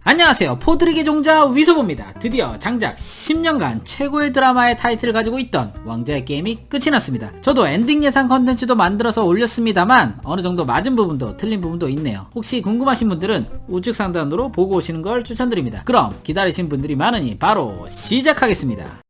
안녕하세요. 포드리게 종자 위소보입니다. 드디어 장작 10년간 최고의 드라마의 타이틀을 가지고 있던 왕자의 게임이 끝이 났습니다. 저도 엔딩 예상 컨텐츠도 만들어서 올렸습니다만 어느정도 맞은 부분도 틀린 부분도 있네요. 혹시 궁금하신 분들은 우측 상단으로 보고 오시는 걸 추천드립니다. 그럼 기다리신 분들이 많으니 바로 시작하겠습니다.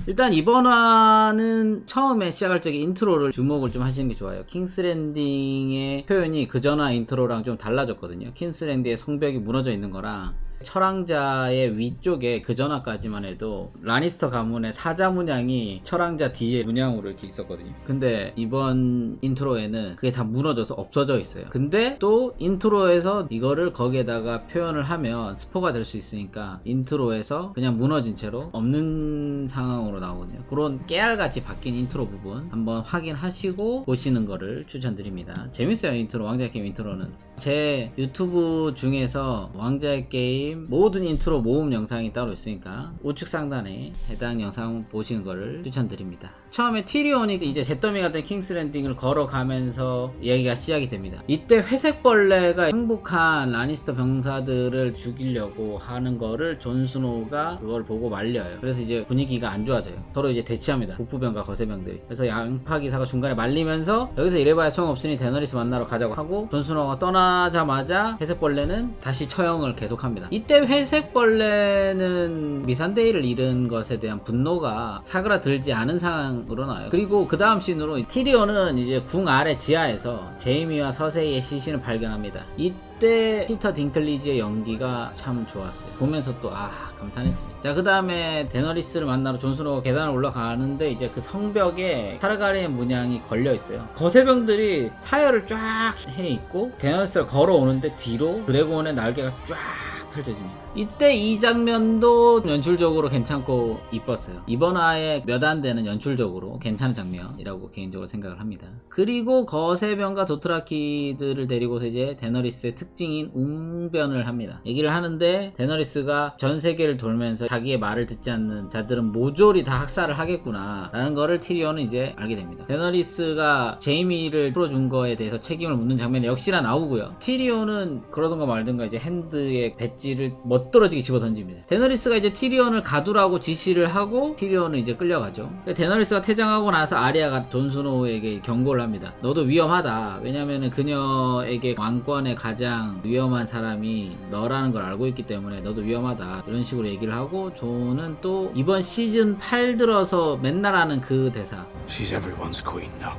일단 이번 화는 처음에 시작할 적에 인트로를 주목을 좀 하시는 게 좋아요. 킹스랜딩의 표현이 그전화 인트로랑 좀 달라졌거든요. 킹스랜딩의 성벽이 무너져 있는 거랑 철왕자의 위쪽에 그전화까지만 해도 라니스터 가문의 사자 문양이 철왕자 뒤에 문양으로 이렇게 있었거든요. 근데 이번 인트로에는 그게 다 무너져서 없어져 있어요. 근데 또 인트로에서 이거를 거기에다가 표현을 하면 스포가 될 수 있으니까 인트로에서 그냥 무너진 채로 없는 상황으로 나오거든요. 그런 깨알같이 바뀐 인트로 부분 한번 확인하시고 보시는 거를 추천드립니다. 재밌어요. 인트로, 왕자의 게임 인트로는. 제 유튜브 중에서 왕자의 게임 모든 인트로 모음 영상이 따로 있으니까 우측 상단에 해당 영상 보시는 거를 추천드립니다. 처음에 티리온이 이제 잿더미가 된 킹스랜딩을 걸어가면서 이야기가 시작이 됩니다. 이때 회색벌레가 행복한 라니스터 병사들을 죽이려고 하는 거를 존 스노우가 그걸 보고 말려요. 그래서 이제 분위기가 안 좋아져요. 서로 이제 대치합니다. 북부병과 거세병들이. 그래서 양파 기사가 중간에 말리면서 여기서 이래봐야 소용없으니 데너리스 만나러 가자고 하고 존 스노우가 떠나자마자 회색벌레는 다시 처형을 계속합니다. 이때 회색벌레는 미산데이를 잃은 것에 대한 분노가 사그라들지 않은 상황으로 나와요. 그리고 그 다음 씬으로 티리온은 이제 궁 아래 지하에서 제이미와 서세이의 시신을 발견합니다. 이때 피터 딩클리지의 연기가 참 좋았어요. 보면서 또 감탄했습니다. 자, 그 다음에 데너리스를 만나러 존 스노우가 계단을 올라가는데 이제 그 성벽에 타르가리엔 문양이 걸려 있어요. 거세병들이 사열을 쫙 해 있고 데너리스가 걸어오는데 뒤로 드래곤의 날개가 쫙 펼쳐집니다. 이때 이 장면도 연출적으로 괜찮고 이뻤어요. 이번 화에 몇 안 되는 연출적으로 괜찮은 장면이라고 개인적으로 생각을 합니다. 그리고 거세병과 도트라키들을 데리고서 이제 데너리스의 특징인 웅변을 합니다. 얘기를 하는데 데너리스가 전 세계를 돌면서 자기의 말을 듣지 않는 자들은 모조리 다 학살을 하겠구나 라는 거를 티리온은 이제 알게 됩니다. 데너리스가 제이미를 풀어준 거에 대해서 책임을 묻는 장면이 역시나 나오고요. 티리온은 그러던가 말던가 이제 핸드에 배지를 멋들어지게 집어던집니다. 데너리스가 이제 티리온을 가두라고 지시를 하고 티리온은 이제 끌려가죠. 데너리스가 퇴장하고 나서 아리아가 존 스노우에게 경고를 합니다. 너도 위험하다. 왜냐면은 그녀에게 왕권의 가장 위험한 사람이 너라는 걸 알고 있기 때문에 너도 위험하다. 이런 식으로 얘기를 하고 존은 또 이번 시즌 8 들어서 맨날 하는 그 대사. She's everyone's queen now.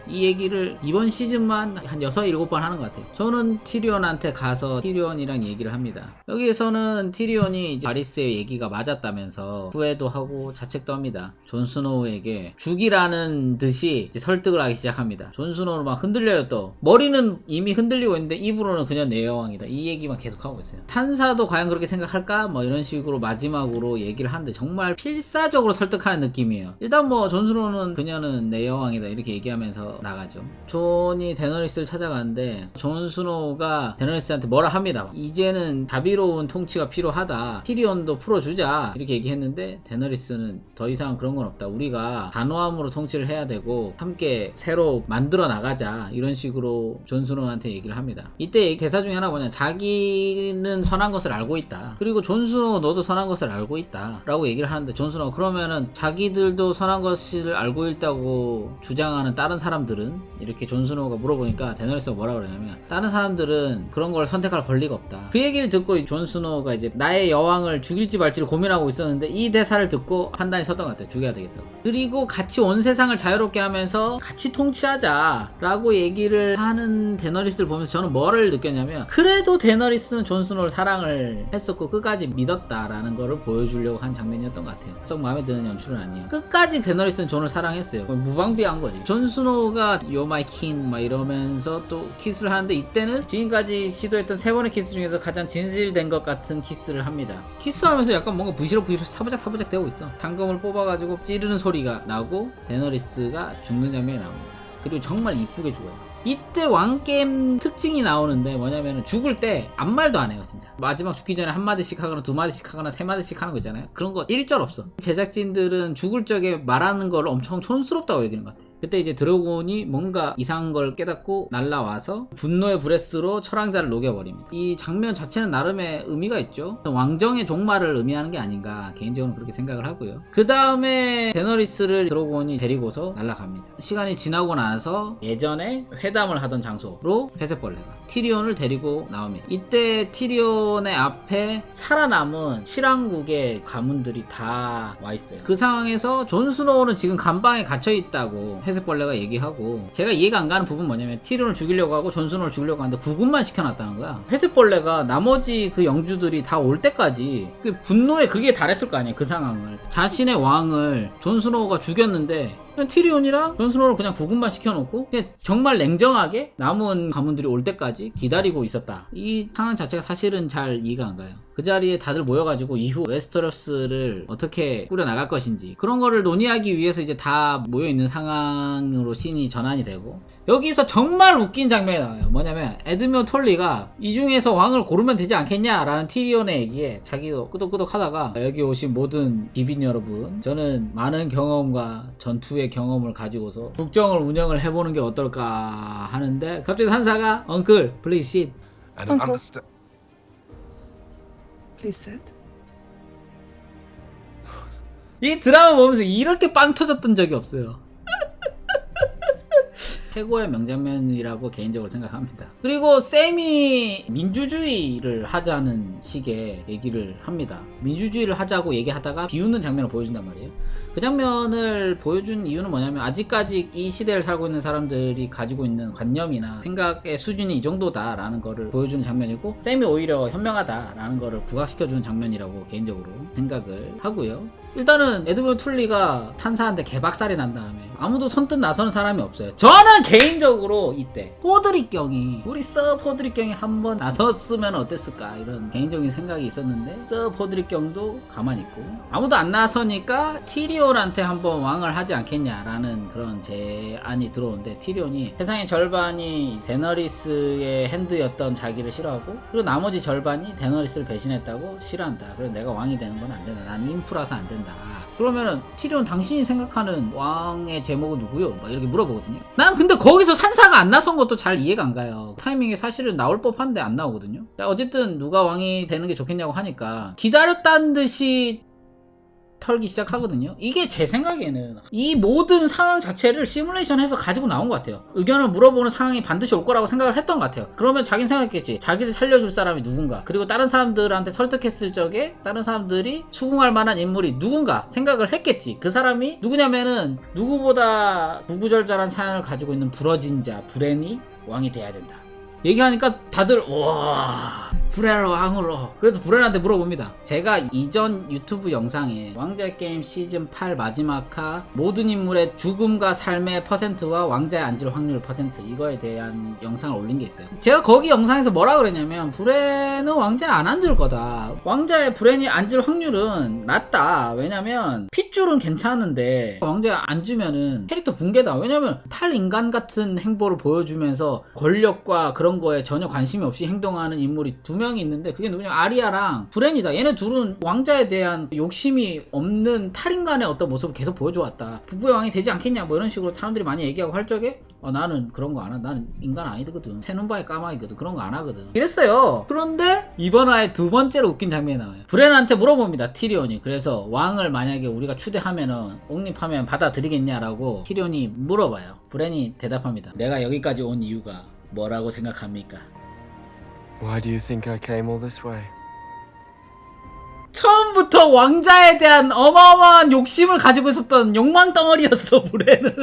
이 얘기를 이번 시즌만 한 6, 7번 하는 것 같아요. 저는 티리온한테 가서 티리온이랑 얘기를 합니다. 여기에서는 티리온이 이제 바리스의 얘기가 맞았다면서 후회도 하고 자책도 합니다. 존 스노우에게 죽이라는 듯이 이제 설득을 하기 시작합니다. 존 스노우는 막 흔들려요. 또 머리는 이미 흔들리고 있는데 입으로는 그냥 내 여왕이다 이 얘기만 계속하고 있어요. 산사도 과연 그렇게 생각할까? 뭐 이런 식으로 마지막으로 얘기를 하는데 정말 필사적으로 설득하는 느낌이에요. 일단 뭐 존 스노우는 그녀는 내 여왕이다 이렇게 얘기하면서 나가죠. 존이 데너리스를 찾아가는데 존 스노우가 데너리스한테 뭐라 합니다. 이제는 자비로운 통치가 필요하다. 티리온도 풀어주자 이렇게 얘기했는데 데너리스는 더 이상 그런 건 없다. 우리가 단호함으로 통치를 해야 되고 함께 새로 만들어 나가자 이런 식으로 존 스노우한테 얘기를 합니다. 이때 대사 중에 하나 뭐냐, 자기는 선한 것을 알고 있다. 그리고 존 스노우 너도 선한 것을 알고 있다 라고 얘기를 하는데 존 스노우 그러면은 자기들도 선한 것을 알고 있다고 주장하는 다른 사람들은 이렇게 존 스노우가 물어보니까 데너리스가 뭐라 그러냐면 다른 사람들은 그런 걸 선택할 권리가 없다. 그 얘기를 듣고 존 스노우가 이제 나의 여왕을 죽일지 말지를 고민하고 있었는데 이 대사를 듣고 판단이 섰던 것 같아요. 죽여야 되겠다고. 그리고 같이 온 세상을 자유롭게 하면서 같이 통치하자 라고 얘기를 하는 데너리스를 보면서 저는 뭐를 느꼈냐면 그래도 데너리스는 존 스노우를 사랑을 했었고 끝까지 믿었다라는 거를 보여주려고 한 장면이었던 것 같아요. 썩 마음에 드는 연출은 아니에요. 끝까지 데너리스는 존을 사랑했어요. 무방비한 거지. 존 스노우가 You're my king 막 이러면서 또 키스를 하는데 이때는 지금까지 시도했던 3번의 키스 중에서 가장 진실된 것 같은 키스를 합니다. 키스하면서 약간 뭔가 부시럭부시럭 사부작 되고 있어. 당금을 뽑아가지고 찌르는 소리가 나고 데너리스가 죽는 장면이 나옵니다. 그리고 정말 이쁘게 죽어요. 이때 왕게임 특징이 나오는데 뭐냐면 죽을 때 아무 말도 안 해요. 진짜 마지막 죽기 전에 한마디씩 하거나 2마디씩 하거나 3마디씩 하는 거 있잖아요. 그런 거 일절 없어. 제작진들은 죽을 적에 말하는 걸 엄청 촌스럽다고 여기는 것 같아. 그때 이제 드래곤이 뭔가 이상한 걸 깨닫고 날라와서 분노의 브레스로 철왕자를 녹여버립니다. 이 장면 자체는 나름의 의미가 있죠. 왕정의 종말을 의미하는 게 아닌가 개인적으로 그렇게 생각을 하고요. 그 다음에 데너리스를 드래곤이 데리고서 날아갑니다. 시간이 지나고 나서 예전에 회담을 하던 장소로 회색벌레가 티리온을 데리고 나옵니다. 이때 티리온의 앞에 살아남은 7왕국의 가문들이 다 와 있어요. 그 상황에서 존 스노우는 지금 감방에 갇혀 있다고 회색벌레가 얘기하고, 제가 이해가 안 가는 부분 뭐냐면 티리온을 죽이려고 하고 존 스노우를 죽이려고 하는데 구금만 시켜놨다는 거야. 회색벌레가 나머지 그 영주들이 다 올 때까지 그 분노에 그게 달했을 거 아니에요. 그 상황을 자신의 왕을 존 스노우가 죽였는데 그냥 티리온이랑 존 스노우를 그냥 구금만 시켜놓고 그냥 정말 냉정하게 남은 가문들이 올 때까지 기다리고 있었다. 이 상황 자체가 사실은 잘 이해가 안 가요. 그 자리에 다들 모여가지고 이후 웨스터로스를 어떻게 꾸려나갈 것인지 그런 거를 논의하기 위해서 이제 다 모여있는 상황으로 씬이 전환이 되고, 여기서 정말 웃긴 장면이 나와요. 뭐냐면 에드뮤어 톨리가 이 중에서 왕을 고르면 되지 않겠냐라는 티리온의 얘기에 자기도 끄덕끄덕 하다가, 여기 오신 모든 비빈 여러분, 저는 많은 경험과 전투의 경험을 가지고서 국정을 운영을 해보는 게 어떨까 하는데, 갑자기 산사가 Uncle, please sit. I don't Uncle. understand. Please sit. 이 드라마 보면서 이렇게 빵 터졌던 적이 없어요. 최고의 명장면이라고 개인적으로 생각합니다. 그리고 샘이 민주주의를 하자는 식의 얘기를 합니다. 민주주의를 하자고 얘기하다가 비웃는 장면을 보여준단 말이에요. 그 장면을 보여준 이유는 뭐냐면, 아직까지 이 시대를 살고 있는 사람들이 가지고 있는 관념이나 생각의 수준이 이 정도다라는 거를 보여주는 장면이고, 샘이 오히려 현명하다라는 거를 부각시켜주는 장면이라고 개인적으로 생각을 하고요. 일단은 에드뮤어 툴리가 산사한테 개박살이 난 다음에 아무도 손뜻 나서는 사람이 없어요. 저는 개인적으로 이때 우리 서 포드릭경이 한번 나섰으면 어땠을까 이런 개인적인 생각이 있었는데, 서 포드릭경도 가만히 있고 아무도 안 나서니까 티리온한테 한번 왕을 하지 않겠냐라는 그런 제안이 들어오는데, 티리온이 세상의 절반이 데너리스의 핸드였던 자기를 싫어하고, 그리고 나머지 절반이 데너리스를 배신했다고 싫어한다. 그래서 내가 왕이 되는 건 안 된다. 나는 인프라서 안 된다. 그러면은 티리온, 당신이 생각하는 왕의 제목은 누구요? 막 이렇게 물어보거든요. 난 근데 거기서 산사가 안 나선 것도 잘 이해가 안 가요. 타이밍에 사실은 나올 법한데 안 나오거든요. 어쨌든 누가 왕이 되는 게 좋겠냐고 하니까 기다렸다는 듯이 털기 시작하거든요. 이게 제 생각에는 이 모든 상황 자체를 시뮬레이션해서 가지고 나온 것 같아요. 의견을 물어보는 상황이 반드시 올 거라고 생각을 했던 것 같아요. 그러면 자기는 생각했겠지. 자기를 살려줄 사람이 누군가, 그리고 다른 사람들한테 설득했을 적에 다른 사람들이 수긍할 만한 인물이 누군가 생각을 했겠지. 그 사람이 누구냐면은, 누구보다 구구절절한 사연을 가지고 있는 부러진 자 브랜이 왕이 돼야 된다 얘기하니까 다들 와, 브랜을 왕으로. 그래서 브랜한테 물어봅니다. 제가 이전 유튜브 영상에 왕좌의 게임 시즌 8 마지막 화 모든 인물의 죽음과 삶의 퍼센트와 왕자에 앉을 확률 퍼센트, 이거에 대한 영상을 올린 게 있어요. 제가 거기 영상에서 뭐라 그랬냐면, 브랜은 왕자에 안 앉을 거다. 왕자에 브랜이 앉을 확률은 낮다. 왜냐면 핏줄은 괜찮은데 왕자에 앉으면은 캐릭터 붕괴다. 왜냐면 탈인간 같은 행보를 보여주면서 권력과 그런 거에 전혀 관심이 없이 행동하는 인물이 두 명이 있는데, 그게 누구냐, 아리아랑 브랜이다. 얘네 둘은 왕자에 대한 욕심이 없는 탈인간의 어떤 모습을 계속 보여줘왔다. 부부의 왕이 되지 않겠냐 뭐 이런 식으로 사람들이 많이 얘기하고 할 적에, 나는 그런 거 안 하. 나는 인간 아니거든. 새눈바의 까마귀거든. 그런 거 안 하거든. 이랬어요. 그런데 이번 화에 두 번째로 웃긴 장면이 나와요. 브랜한테 물어봅니다, 티리온이. 그래서 왕을 만약에 우리가 추대하면은 옹립하면 받아들이겠냐라고 티리온이 물어봐요. 브랜이 대답합니다. 내가 여기까지 온 이유가 뭐라고 생각합니까? Why do you think I came all this way? 처음부터 왕자에 대한 어마어마한 욕심을 가지고 있었던 욕망덩어리였어, 브랜은.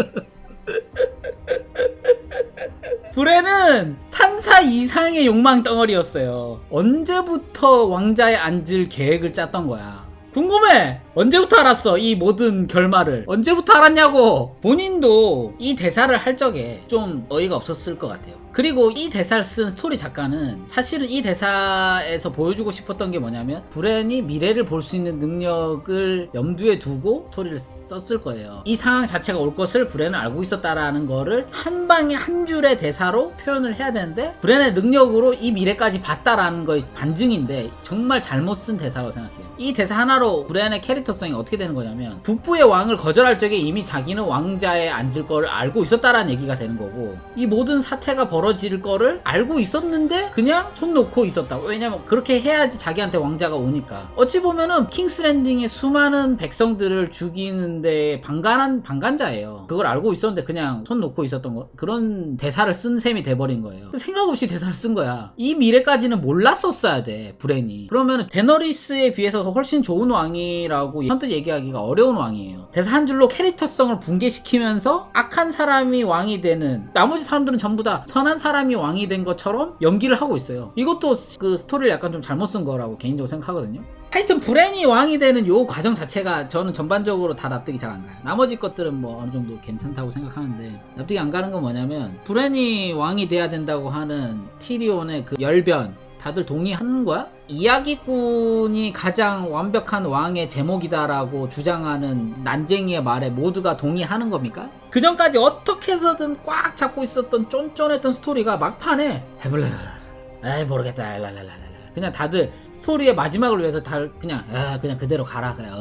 브랜은 산사 이상의 욕망덩어리였어요. 언제부터 왕자에 앉을 계획을 짰던 거야? 궁금해! 언제부터 알았어? 이 모든 결말을 언제부터 알았냐고! 본인도 이 대사를 할 적에 좀 어이가 없었을 것 같아요. 그리고 이 대사를 쓴 스토리 작가는 사실은 이 대사에서 보여주고 싶었던 게 뭐냐면, 브랜이 미래를 볼 수 있는 능력을 염두에 두고 스토리를 썼을 거예요. 이 상황 자체가 올 것을 브랜은 알고 있었다라는 거를 한 방에 한 줄의 대사로 표현을 해야 되는데, 브랜의 능력으로 이 미래까지 봤다라는 거의 반증인데 정말 잘못 쓴 대사라고 생각해요. 이 대사 하나로 하나로 브랜의 캐릭터성이 어떻게 되는 거냐면 북부의 왕을 거절할 적에 이미 자기는 왕자에 앉을 걸 알고 있었다라는 얘기가 되는 거고 이 모든 사태가 벌어질 거를 알고 있었는데 그냥 손 놓고 있었다. 왜냐면 그렇게 해야지 자기한테 왕자가 오니까. 어찌 보면은 킹스랜딩의 수많은 백성들을 죽이는데 방관자예요. 그걸 알고 있었는데 그냥 손 놓고 있었던 거. 그런 대사를 쓴 셈이 돼버린 거예요. 생각 없이 대사를 쓴 거야. 이 미래까지는 몰랐었어야 돼, 브랜이. 그러면 데너리스에 비해서 훨씬 좋은 왕이라고 선뜻 얘기하기가 어려운 왕이에요. 대사 한 줄로 캐릭터성을 붕괴시키면서 악한 사람이 왕이 되는, 나머지 사람들은 전부 다 선한 사람이 왕이 된 것처럼 연기를 하고 있어요. 이것도 그 스토리를 약간 좀 잘못 쓴 거라고 개인적으로 생각하거든요. 하여튼 브랜이 왕이 되는 요 과정 자체가 저는 전반적으로 다 납득이 잘 안 가요. 나머지 것들은 뭐 어느 정도 괜찮다고 생각하는데 납득이 안 가는 건 뭐냐면 브랜이 왕이 돼야 된다고 하는 티리온의 그 열변 다들 동의하는 거야? 이야기꾼이 가장 완벽한 왕의 제목이다라고 주장하는 난쟁이의 말에 모두가 동의하는 겁니까? 그 전까지 어떻게 해서든 꽉 잡고 있었던 쫀쫀했던 스토리가 막판에 해볼라라 에이 모르겠다 랄랄랄라 그냥 다들 스토리의 마지막을 위해서 다 그냥 그대로 가라 그냥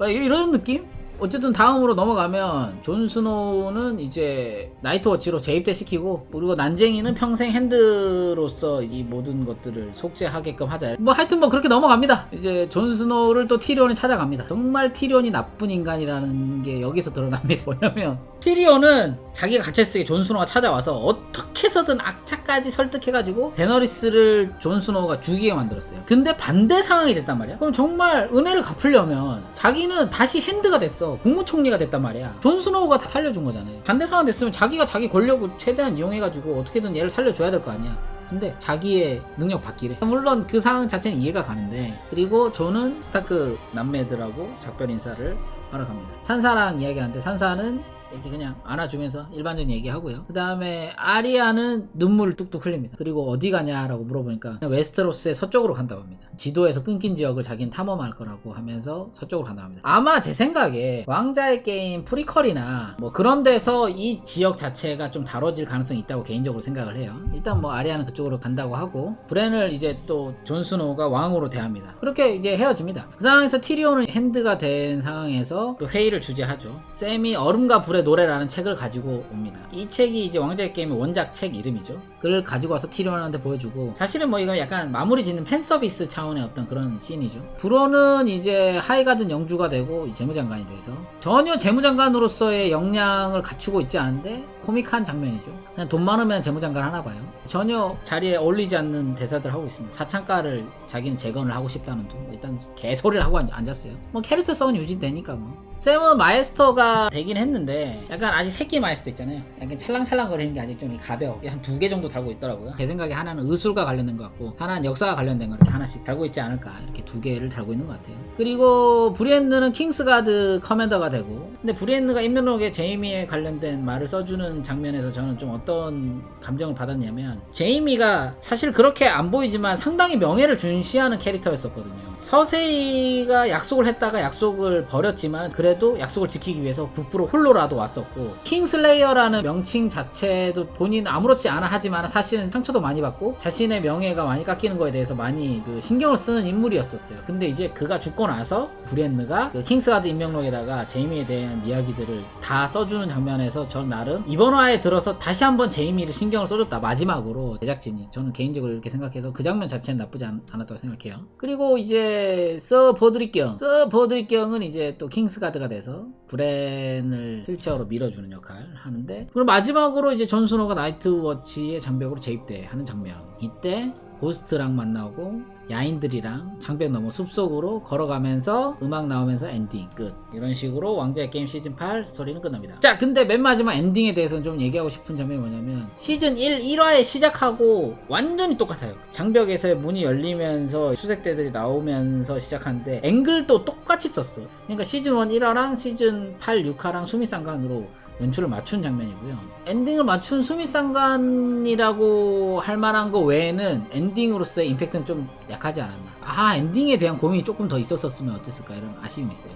이런 느낌? 어쨌든 다음으로 넘어가면 존 스노우는 이제 나이트워치로 재입대시키고 그리고 난쟁이는 평생 핸드로서 이 모든 것들을 속죄하게끔 하자. 뭐 하여튼 뭐 그렇게 넘어갑니다. 이제 존 스노우를 또 티리온이 찾아갑니다. 정말 티리온이 나쁜 인간이라는 게 여기서 드러납니다. 뭐냐면 티리온은 자기가 갇혔을 때 존 스노우가 찾아와서 어떻게 해서든 악착까지 설득해가지고 데너리스를 존 스노우가 죽이게 만들었어요. 근데 반대 상황이 됐단 말이야. 그럼 정말 은혜를 갚으려면 자기는 다시 핸드가 됐어. 국무총리가 됐단 말이야. 존 스노우가 다 살려준 거잖아요. 반대 상황 됐으면 자기가 자기 권력을 최대한 이용해가지고 어떻게든 얘를 살려줘야 될 거 아니야. 근데 자기의 능력 받기래. 물론 그 상황 자체는 이해가 가는데 그리고 존은 스타크 남매들하고 작별 인사를 하러 갑니다. 산사랑 이야기하는데 산사는 이렇게 그냥 안아주면서 일반적인 얘기하고요. 그 다음에 아리아는 눈물을 뚝뚝 흘립니다. 그리고 어디 가냐라고 물어보니까 웨스테로스의 서쪽으로 간다고 합니다. 지도에서 끊긴 지역을 자기는 탐험할 거라고 하면서 서쪽으로 간다고 합니다. 아마 제 생각에 왕자의 게임 프리퀄이나 뭐 그런 데서 이 지역 자체가 좀 다뤄질 가능성이 있다고 개인적으로 생각을 해요. 일단 뭐 아리아는 그쪽으로 간다고 하고 브랜을 이제 또 존 스노우가 왕으로 대합니다. 그렇게 이제 헤어집니다. 그 상황에서 티리온은 핸드가 된 상황에서 또 회의를 주재하죠. 샘이 얼음과 불의 노래라는 책을 가지고 옵니다. 이 책이 이제 왕자의 게임의 원작 책 이름이죠. 그걸 가지고 와서 티리온한테 보여주고 사실은 뭐 이거 약간 마무리 짓는 팬서비스 차원의 어떤 그런 씬이죠. 브론은 이제 하이가든 영주가 되고 재무장관이 돼서 전혀 재무장관으로서의 역량을 갖추고 있지 않은데 코믹한 장면이죠. 그냥 돈 많으면 재무장관 하나 봐요. 전혀 자리에 어울리지 않는 대사들 하고 있습니다. 사창가를 자기는 재건을 하고 싶다는 둥 일단 개소리를 하고 앉았어요. 뭐 캐릭터성은 유지되니까 뭐. 샘은 마에스터가 되긴 했는데 약간 아직 새끼 마에스터 있잖아요. 약간 찰랑찰랑 거리는 게 아직 좀 가벼워. 한 2개 정도 달고 있더라고요. 제 생각에 하나는 의술과 관련된 것 같고 하나는 역사와 관련된 거 이렇게 하나씩 달고 있지 않을까. 이렇게 2개를 달고 있는 것 같아요. 그리고 브리엔느는 킹스가드 커맨더가 되고 근데 브리엔느가 인면록에 제이미에 관련된 말을 써주는 장면에서 저는 좀 어떤 감정을 받았냐면 제이미가 사실 그렇게 안 보이지만 상당히 명예를 준시하는 캐릭터였었거든요. 서세이가 약속을 했다가 약속을 버렸지만 그래도 약속을 지키기 위해서 북부로 홀로라도 왔었고 킹슬레이어라는 명칭 자체도 본인 아무렇지 않아 하지만 사실은 상처도 많이 받고 자신의 명예가 많이 깎이는 거에 대해서 많이 그 신경을 쓰는 인물이었었어요. 근데 이제 그가 죽고 나서 브리엔느가 그 킹스가드 인명록에다가 제이미에 대한 이야기들을 다 써주는 장면에서 전 나름 이번 화에 들어서 다시 한번 제이미를 신경을 써줬다. 마지막으로 제작진이 저는 개인적으로 이렇게 생각해서 그 장면 자체는 나쁘지 않았다고 생각해요. 그리고 이제 서 버드릭경은 이제 또 킹스가드가 돼서 브랜을 휠체어로 밀어주는 역할을 하는데 그리고 마지막으로 이제 존 스노우가 나이트워치의 장벽으로 재입대 하는 장면. 이때 고스트랑 만나고 야인들이랑 장벽 넘어 숲속으로 걸어가면서 음악 나오면서 엔딩 끝. 이런 식으로 왕자의 게임 시즌 8 스토리는 끝납니다. 자, 근데 맨 마지막 엔딩에 대해서는 좀 얘기하고 싶은 점이 뭐냐면 시즌 1화에 시작하고 완전히 똑같아요. 장벽에서의 문이 열리면서 수색대들이 나오면서 시작하는데 앵글도 똑같이 썼어. 그러니까 시즌 1 1화랑 시즌 8 6화랑 수미상관으로 연출을 맞춘 장면이고요. 엔딩을 맞춘 수미상관이라고 할 만한 거 외에는 엔딩으로서의 임팩트는 좀 약하지 않았나. 엔딩에 대한 고민이 조금 더 있었으면 어땠을까 이런 아쉬움이 있어요.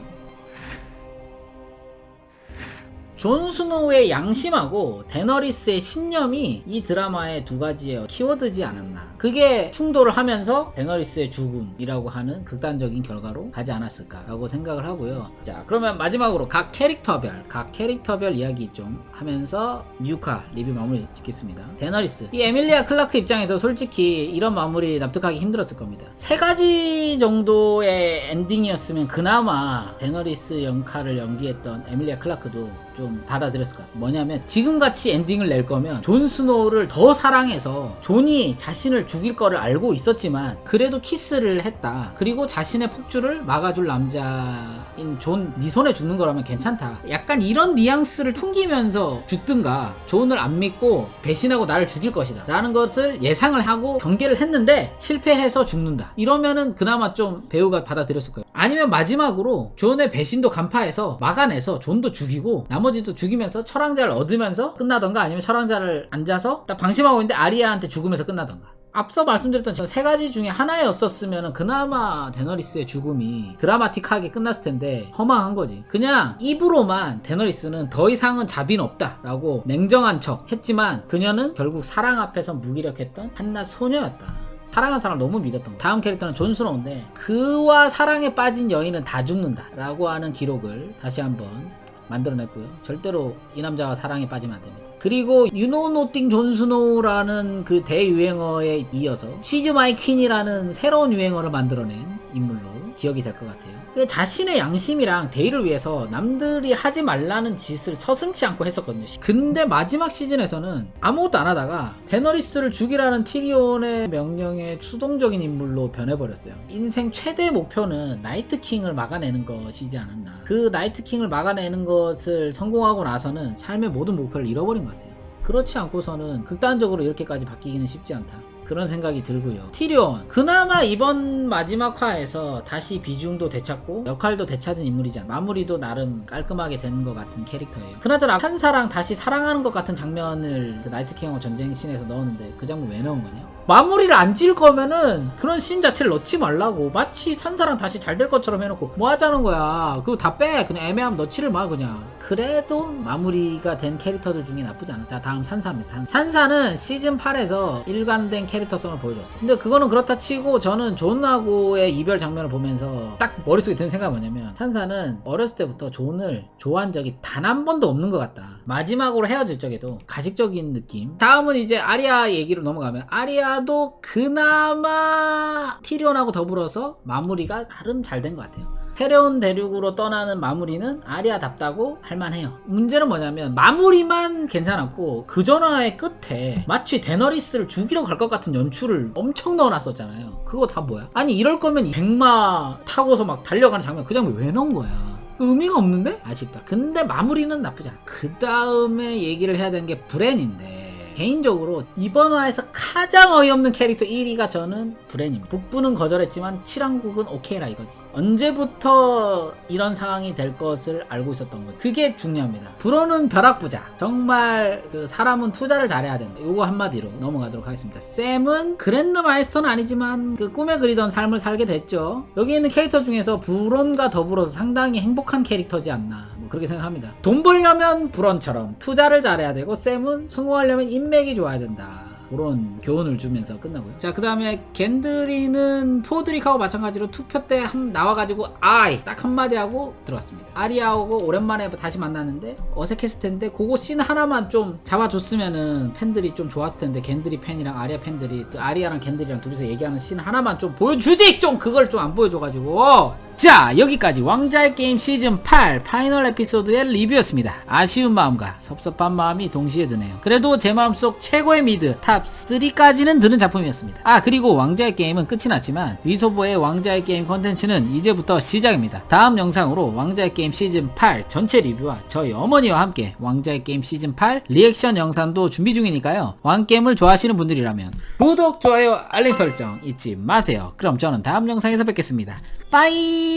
존 스노우의 양심하고 데너리스의 신념이 이 드라마의 두 가지의 키워드지 않았나. 그게 충돌을 하면서 데너리스의 죽음이라고 하는 극단적인 결과로 가지 않았을까라고 생각을 하고요. 자, 그러면 마지막으로 각 캐릭터별 이야기 좀 하면서 뉴카 리뷰 마무리 짓겠습니다. 데너리스, 이 에밀리아 클라크 입장에서 솔직히 이런 마무리 납득하기 힘들었을 겁니다. 세 가지 정도의 엔딩이었으면 그나마 데너리스 역할을 연기했던 에밀리아 클라크도 좀 받아들였을 것 같아요. 뭐냐면 지금같이 엔딩을 낼 거면 존 스노우를 더 사랑해서 존이 자신을 죽일 거를 알고 있었지만 그래도 키스를 했다. 그리고 자신의 폭주를 막아줄 남자인 존, 네 손에 죽는 거라면 괜찮다. 약간 이런 뉘앙스를 풍기면서 죽든가 존을 안 믿고 배신하고 나를 죽일 것이다 라는 것을 예상을 하고 경계를 했는데 실패해서 죽는다. 이러면은 그나마 좀 배우가 받아들였을 거예요. 아니면 마지막으로 존의 배신도 간파해서 막아내서 존도 죽이고 나머지도 죽이면서 철왕자를 얻으면서 끝나던가, 아니면 철왕자를 앉아서 딱 방심하고 있는데 아리아한테 죽으면서 끝나던가. 앞서 말씀드렸던 저 세 가지 중에 하나였었으면 그나마 데너리스의 죽음이 드라마틱하게 끝났을 텐데 허망한 거지. 그냥 입으로만 데너리스는 더 이상은 자비는 없다 라고 냉정한 척 했지만 그녀는 결국 사랑 앞에서 무기력했던 한낱 소녀였다. 사랑한 사람을 너무 믿었던 거. 다음 캐릭터는 존 스노우인데 그와 사랑에 빠진 여인은 다 죽는다 라고 하는 기록을 다시 한번 만들어냈고요. 절대로 이 남자와 사랑에 빠지면 안 됩니다. 그리고 You Know Nothing 존 스노우라는 그 대유행어에 이어서 She's My Queen이라는 새로운 유행어를 만들어낸 인물로 기억이 될 것 같아요. 그 자신의 양심이랑 대의를 위해서 남들이 하지 말라는 짓을 서슴지 않고 했었거든요. 근데 마지막 시즌에서는 아무것도 안 하다가 데너리스를 죽이라는 티리온의 명령에 수동적인 인물로 변해버렸어요. 인생 최대 목표는 나이트킹을 막아내는 것이지 않았나. 그 나이트킹을 막아내는 것을 성공하고 나서는 삶의 모든 목표를 잃어버린 것 같아요. 그렇지 않고서는 극단적으로 이렇게까지 바뀌기는 쉽지 않다. 그런 생각이 들고요. 티리온, 그나마 이번 마지막 화에서 다시 비중도 되찾고 역할도 되찾은 인물이지 않나. 마무리도 나름 깔끔하게 된 것 같은 캐릭터예요. 그나저나 산사랑 다시 사랑하는 것 같은 장면을 그 나이트킹하고 전쟁신에서 넣었는데 그 장면 왜 넣은 거냐? 마무리를 안 지을 거면은 그런 씬 자체를 넣지 말라고. 마치 산사랑 다시 잘 될 것처럼 해놓고 뭐 하자는 거야. 그거 다 빼. 그냥 애매하면 넣지를 마 그냥. 그래도 마무리가 된 캐릭터들 중에 나쁘지 않아. 자, 다음 산사입니다. 산사는 시즌 8에서 일관된 캐릭터성을 보여줬어. 근데 그거는 그렇다 치고 저는 존하고의 이별 장면을 보면서 딱 머릿속에 드는 생각이 뭐냐면 산사는 어렸을 때부터 존을 좋아한 적이 단 한 번도 없는 것 같다. 마지막으로 헤어질 적에도 가식적인 느낌. 다음은 이제 아리아 얘기로 넘어가면 아리아도 그나마 티리온하고 더불어서 마무리가 나름 잘 된 것 같아요. 테레온 대륙으로 떠나는 마무리는 아리아답다고 할만해요. 문제는 뭐냐면 마무리만 괜찮았고 그 전화의 끝에 마치 데너리스를 죽이러 갈 것 같은 연출을 엄청 넣어놨었잖아요. 그거 다 뭐야? 아니 이럴 거면 백마 타고서 막 달려가는 장면, 그 장면 왜 넣은 거야? 의미가 없는데? 아쉽다. 근데 마무리는 나쁘지 않아. 그 다음에 얘기를 해야 되는 게 브랜인데, 개인적으로 이번 화에서 가장 어이없는 캐릭터 1위가 저는 브랜입니다. 북부는 거절했지만 칠왕국은 오케이라 이거지. 언제부터 이런 상황이 될 것을 알고 있었던 거지. 그게 중요합니다. 브론은 벼락부자. 정말 그 사람은 투자를 잘해야 된다. 요거 한마디로 넘어가도록 하겠습니다. 샘은 그랜드마이스터는 아니지만 그 꿈에 그리던 삶을 살게 됐죠. 여기 있는 캐릭터 중에서 브론과 더불어서 상당히 행복한 캐릭터지 않나, 뭐 그렇게 생각합니다. 돈 벌려면 브론처럼 투자를 잘해야 되고, 샘은 성공하려면 인맥이 좋아야 된다. 그런 교훈을 주면서 끝나고요. 자, 그 다음에 겐드리는 포드릭하고 마찬가지로 투표 때 나와가지고 아이 딱 한마디 하고 들어갔습니다. 아리아하고 오랜만에 다시 만났는데 어색했을 텐데 그거 씬 하나만 좀 잡아줬으면은 팬들이 좀 좋았을 텐데, 겐드리 팬이랑 아리아 팬들이 그 아리아랑 겐드리랑 둘이서 얘기하는 씬 하나만 좀 보여주지! 좀 그걸 좀 안 보여줘가지고. 자, 여기까지 왕자의 게임 시즌 8 파이널 에피소드의 리뷰였습니다. 아쉬운 마음과 섭섭한 마음이 동시에 드네요. 그래도 제 마음속 최고의 미드 탑 3까지는 드는 작품이었습니다. 아, 그리고 왕자의 게임은 끝이 났지만 위소보의 왕자의 게임 컨텐츠는 이제부터 시작입니다. 다음 영상으로 왕자의 게임 시즌 8 전체 리뷰와 저희 어머니와 함께 왕자의 게임 시즌 8 리액션 영상도 준비 중이니까요. 왕게임을 좋아하시는 분들이라면 구독, 좋아요, 알림 설정 잊지 마세요. 그럼 저는 다음 영상에서 뵙겠습니다. 빠이.